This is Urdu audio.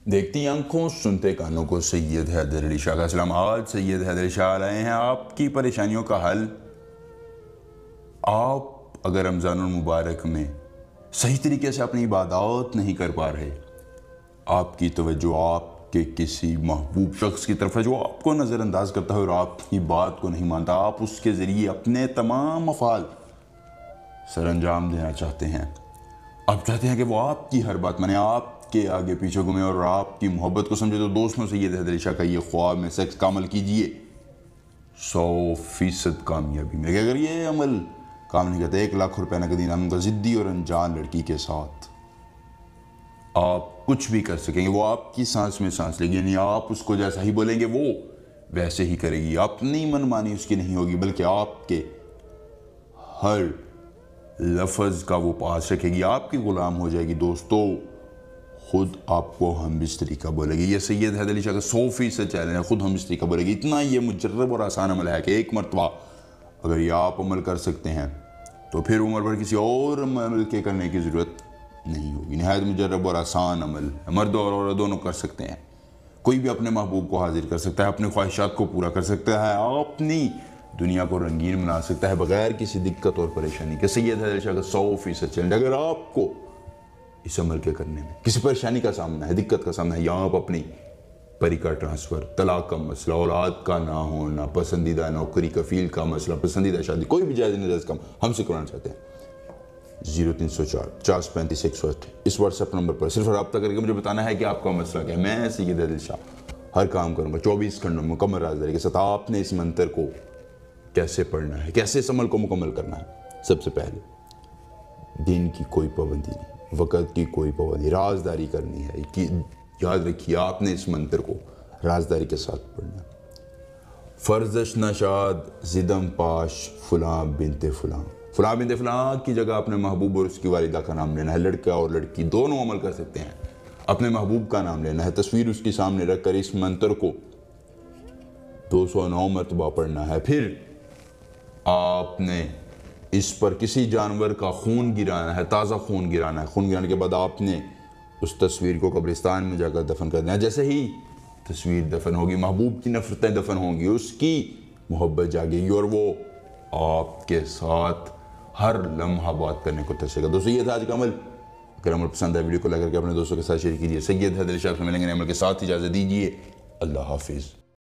دیکھتی آنکھوں سنتے کانوں کو سید حیدر علی شاہ کا سلام۔ آج سید حیدر علی شاہ لائے ہیں آپ کی پریشانیوں کا حل۔ آپ اگر رمضان المبارک میں صحیح طریقے سے اپنی عبادات نہیں کر پا رہے، آپ کی توجہ آپ کے کسی محبوب شخص کی طرف ہے جو آپ کو نظر انداز کرتا ہے اور آپ کی بات کو نہیں مانتا، آپ اس کے ذریعے اپنے تمام افعال سر انجام دینا چاہتے ہیں، آپ چاہتے ہیں کہ وہ آپ کی ہر بات مانے، آپ کے آگے پیچھے گھومے اور آپ کی محبت کو سمجھے، تو دوستوں سید حیدر علی شاہ کا یہ خواب میں سے کا عمل کیجئے، 100% کامیابی ملے گی۔ اگر یہ عمل کام نہیں کرتا، 1 لاکھ روپے نقدی انعام کا ضدی اور انجان لڑکی کے ساتھ آپ کچھ بھی کر سکیں گے، وہ آپ کی سانس میں سانس لے گی، یعنی آپ اس کو جیسا ہی بولیں گے وہ ویسے ہی کرے گی، اپنی من مانی اس کی نہیں ہوگی بلکہ آپ کے ہر لفظ کا وہ پاس رکھے گی، آپ کی غلام ہو جائے گی۔ دوستو خود آپ کو ہم بستری کا بولے گی، یہ سید حیدر علی شاہ کا 100% چیلنج ہے، خود ہم بستری کا بولے گی۔ اتنا یہ مجرب اور آسان عمل ہے کہ ایک مرتبہ اگر یہ آپ عمل کر سکتے ہیں تو پھر عمر بھر کسی اور عمل کے کرنے کی ضرورت نہیں ہوگی۔ نہایت مجرب اور آسان عمل، مرد اور عورت دونوں کر سکتے ہیں، کوئی بھی اپنے محبوب کو حاضر کر سکتا ہے، اپنی خواہشات کو پورا کر سکتا ہے، اپنی دنیا کو رنگین بنا سکتا ہے بغیر کسی دقت اور پریشانی کے۔ سید حیدر علی شاہ کا 100% چیلنج، اگر آپ کو اس عمل کے کرنے میں کسی پریشانی کا سامنا ہے، دقت کا سامنا ہے، یا آپ اپنی پری کا ٹرانسفر، طلاق کا مسئلہ، اولاد کا نہ ہونا، پسندیدہ نوکری، کفیل کا مسئلہ، پسندیدہ شادی، کوئی بھی جائز ناجائز کام ہم سے کرانا چاہتے ہیں، 0304 435 108 اس واٹس ایپ نمبر پر صرف رابطہ کر کے مجھے بتانا ہے کہ آپ کا مسئلہ کیا ہے۔ میں سید حیدر علی شاہ ہر کام کروں گا 24 گھنٹوں میں مکمل رازداری کے ساتھ۔ آپ نے اس منتر کو کیسے پڑھنا ہے، کیسے اس عمل کو مکمل کرنا ہے؟ سب سے پہلے دن کی کوئی پابندی نہیں، وقت کی کوئی پابندی، رازداری کرنی ہے کہ یاد رکھیے آپ نے اس منتر کو رازداری کے ساتھ پڑھنا ہے۔ فرزش نشاد زدم پاش فلاں بنت فلاں، فلاں بنت فلاں کی جگہ اپنے محبوب اور اس کی والدہ کا نام لینا ہے۔ لڑکا اور لڑکی دونوں عمل کر سکتے ہیں، اپنے محبوب کا نام لینا ہے، تصویر اس کی سامنے رکھ کر اس منتر کو 209 مرتبہ پڑھنا ہے۔ پھر آپ نے اس پر کسی جانور کا خون گرانا ہے، تازہ خون گرانا ہے۔ خون گرانے کے بعد آپ نے اس تصویر کو قبرستان میں جا کر دفن کر دینا ہے۔ جیسے ہی تصویر دفن ہوگی، محبوب کی نفرتیں دفن ہوں گی، اس کی محبت جاگے گی اور وہ آپ کے ساتھ ہر لمحہ بات کرنے کو ترسے گا۔ دوستو یہ تھا آج کا عمل۔ اگر عمل پسند ہے ویڈیو کو لائک کر کے اپنے دوستوں کے ساتھ شیئر کیجیے۔ سید حیدر علی شاہ سے ملیں گے نئے عمل کے ساتھ، اجازت دیجیے، اللہ حافظ۔